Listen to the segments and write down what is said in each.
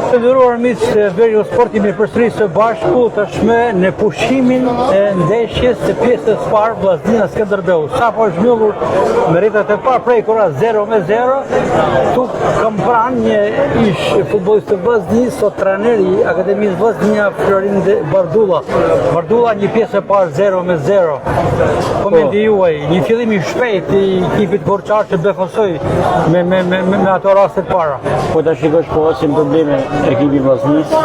Të nderuar miq, Veriu Sport jemi përsëri së bashku tashmë në pushimin e ndeshjes së pjesës së parë Vllaznia Skënderbeu. Sapo është mbyllur me rritat e parë prej kora 0-0. Tu kam pranë një ish futbollist të Vllaznisë, sot trajneri i Akademisë Vllaznia Florin Bardulla. Bardulla një pjesë e parë 0-0. Komenti juaj, një fillim i shpejt i ekipit Korçar që befasoi me ato raste të para. Po ta shikosh po osim probleme ekipi Vllaznisë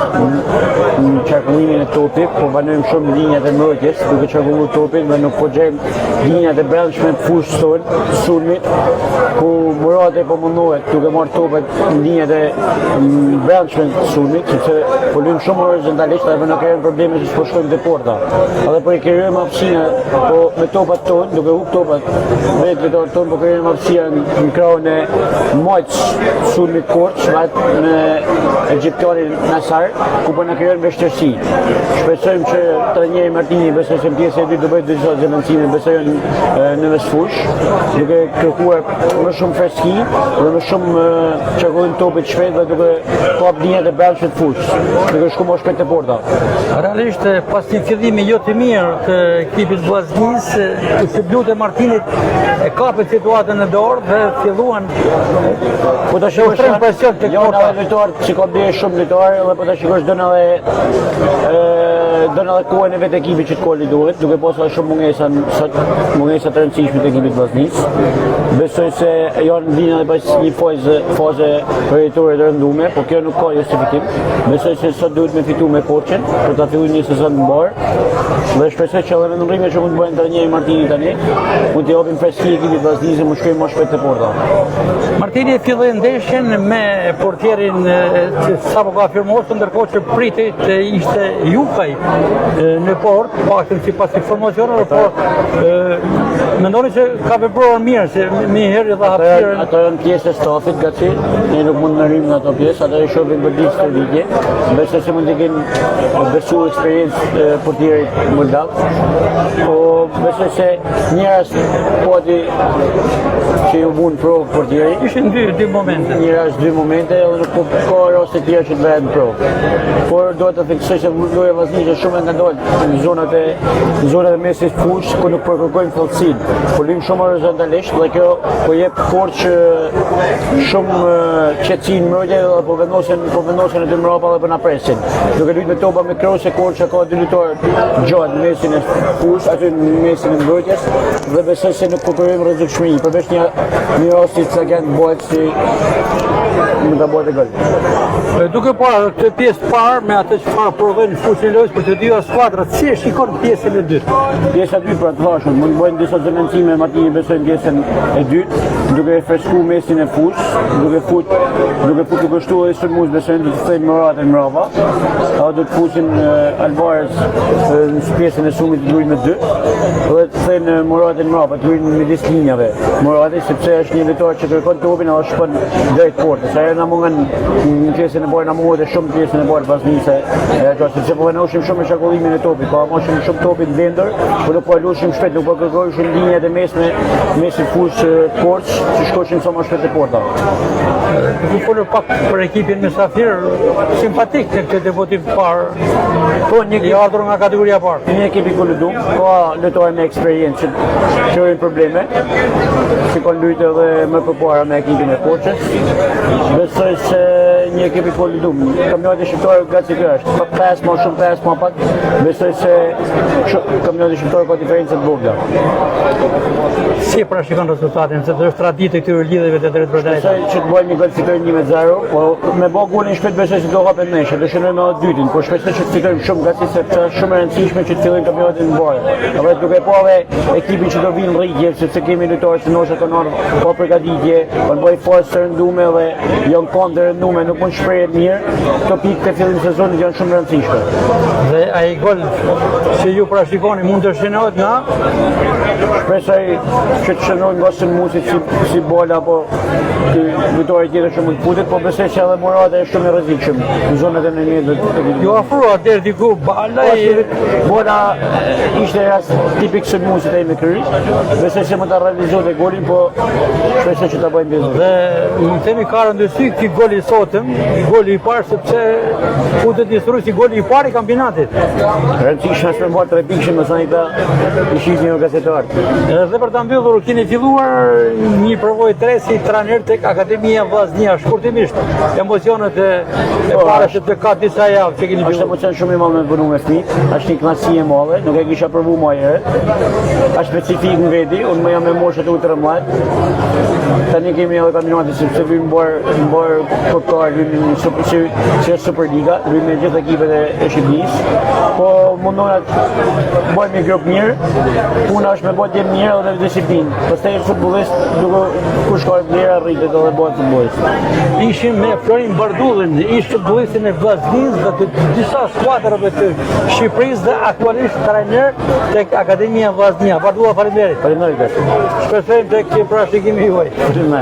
në qarkullimin e topit, po banojmë shumë linjat e mbrojtjes, duke qarkulluar topin dhe nuk po gjejmë linjat e brendshme të fushës tonë, të sulmit, ku Murate po mundohet duke marrë topet në linjat e brendshme të sulmit, sepse po luajmë shumë horizontalisht dhe nuk kemi probleme se s'po shkojmë te porta. Edhe po i krijojmë hapësina, po me topat tonë, duke hup topat vetë vetorët tonë, po krijojmë hapësina në krahun e majtës sulmit Korç, me Egjiptianin Nasar, ku po na krijon vështirësi. Shpresojmë që trajneri Martini, besoj se pjesa e dytë do bëjë disa zëvendësime, besoj në mesfush, duke kërkuar më shumë freski dhe më shumë qarkullim topit shpejt dhe duke kap linjat e brendshme të fushës, duke shkuar më shpejt te porta. Realisht pas një fillimi jo të mirë të ekipit Vllaznisë, i blutë e Martinit e kapet situatën në dorë dhe filluan po ta shikosh presion tek porta. Që ka bërë shumë lojtarë dhe po ta shikosh don edhe kohën e vetë ekipit që të kolli duhet, duke pasur shumë mungesa të rëndësishme të ekipit Vllaznisë. Besoj se janë vinë edhe pas një faze përjetore të rëndume, por kjo nuk ka justifikim. Besoj se sot duhet me fitu me Korçën për ta filluar një sezon të mbar. Dhe shpresoj që edhe në ndryshime që mund të bëjnë trajneri Martini tani, mund t'i japin freski ekipit Vllaznisë, më shkojmë më shpejt te porta. Martini filloi ndeshjen me portierin që sapo ka firmuar, ndërkohë që pritej të ishte Jukaj në port, paktën sipas informacioneve, por mendoni që ka vepruar mirë, se më herë dha hapësirën. Ato janë pjesë e stafit, gaci, ne nuk mund të rrim në ato pjesë, ato i shohim për ditë historike. Besoj se mund të kenë besuar eksperiencë portierit moldav. Po besoj se një rast poti që ju bën provë portieri. Ishin dy momente. Një rast dy momente edhe nuk ka raste të tjera që të bëhen provë. Por duhet të theksoj se loja Vllaznisë shumë nga dalë në zonat e mesit fushë ku nuk përkërkojmë thellësinë. Po luajmë shumë horizontalisht dhe kjo po jep Korç shumë qetësi në mbrojtje dhe po vendosen në mbrapa dhe po na presin. Duke luajtur me topa me krose, Korça ka dy lojtarë gjatë në mesin e fushës, aty në mesin e mbrojtjes dhe besoj se nuk përkërkojmë rrezikshmëri, përveç një rasti që kanë bëhet si më ta bëhet gol. Duke parë të pjesë parë me atë që farë prodhoi në fushën e lojës për të dyja skuadrat, si e shikon pjesën e dytë? Pjesa e dytë për të thashën, mund të bëjnë disa zëvendësime Martini besoj në pjesën e dytë, duke fresku mesin e fushës, duke kështu edhe sulmues besoj do të thënë Murate mbrapa, ata do të fusin Alvarez në pjesën e sulmit të luajë me dy, dhe të thënë Murate mbrapa, të luajë midis linjave. Murate sepse është një lojtar që kërkon topin edhe shkon drejt portës. Ajo na mungon në pjesën e parë, na mungon shumë pjesën e parë Vllaznisë. Sepse po vënoshim shumë me qarkullimin e topit, po moshim shumë topin vendor, por nuk po luajmë shpejt, nuk po kërkojmë linjat e mesme, mesin fushë Korç, që shkojnë sa më shpejt te porta. Ku folur pak për ekipin Mysafir, simpatik në këtë debutim të parë. Po një i ardhur nga kategoria e parë. Një ekip i Koludum, ka lojtarë me eksperiencë që shojnë probleme, si kanë luajtur edhe më përpara me ekipin e Korçës. Besoj se një ekip i Koludum, kampionati shqiptar gaci ky është, shumë pesë më pak. Besoj se kampionati shqiptar ka diferencë të vogla. Si pra shikon rezultatin, sepse është traditë këtyre lidhjeve të drejtë për drejtë. Besoj që të bëjmë një gol fitojmë 1-0, po me bë golin shpejt besoj se do hapet ndeshja, do shënojmë edhe dytin, por shpresoj që të fitojmë shumë gaci sepse është shumë e rëndësishme që të fillojmë kampionatin në varë. Edhe duke po edhe ekipin që do vinë rritje, sepse kemi lojtarë që ndoshta kanë ardhur pa përgatitje, kanë bëj fazë të rëndume dhe janë kohë të rëndume, nuk mund shprehet mirë. Këto pikë të fillim sezonit janë shumë rëndësishme. Dhe ai gol që ju pra shikoni mund të shënohet nga shpresoj që të shënojnë nga sulmuesit si bola apo lojtarë tjetër që mund të futet, po besoj se edhe Murate është shumë i rrezikshëm në zonat e mëmjet. Ju afrua deri diku bala bola ishte rast tipik sulmuesit ai me kryq. Besoj se mund ta realizojë golin, po shpresoj që ta bëjnë biznes. Dhe më themi ka rëndësi ky gol i sotëm goli I parë sepse futët një si goli I parë I kampionatit. Rëndësishme është me mbarë 3 pikë më thani ta I shihni një gazetar. Dhe për ta mbyllur keni filluar një përvojë tre si trajner tek Akademia Vllaznia. Shkurtimisht, emocionet e para se të ka disa javë që keni Është filluar. emocion shumë I madh me punu me fëmijë, është një kënaqësi e madhe, nuk e kisha provu më herë. Është specifik në veti, unë më jam me moshë të 13. Tani kemi edhe kampionatin sepse vim mbar kotar, vim si Superliga, vim me gjithë ekipet e Shqipërisë. Po mundona të bëjmë një grup mirë, puna është me bëjtje mirë dhe disiplinë. Pastaj futbollist duke kur shkojë mirë rritet edhe bëhet futbollist. Ishim me Florin Bardullin, ish futbollistin e Vllaznisë dhe të disa skuadrave të Shqipërisë dhe aktualisht trajner tek Akademia Vllaznia. Bardulla, faleminderit. Faleminderit. Shpresojmë tek parashikimi juaj.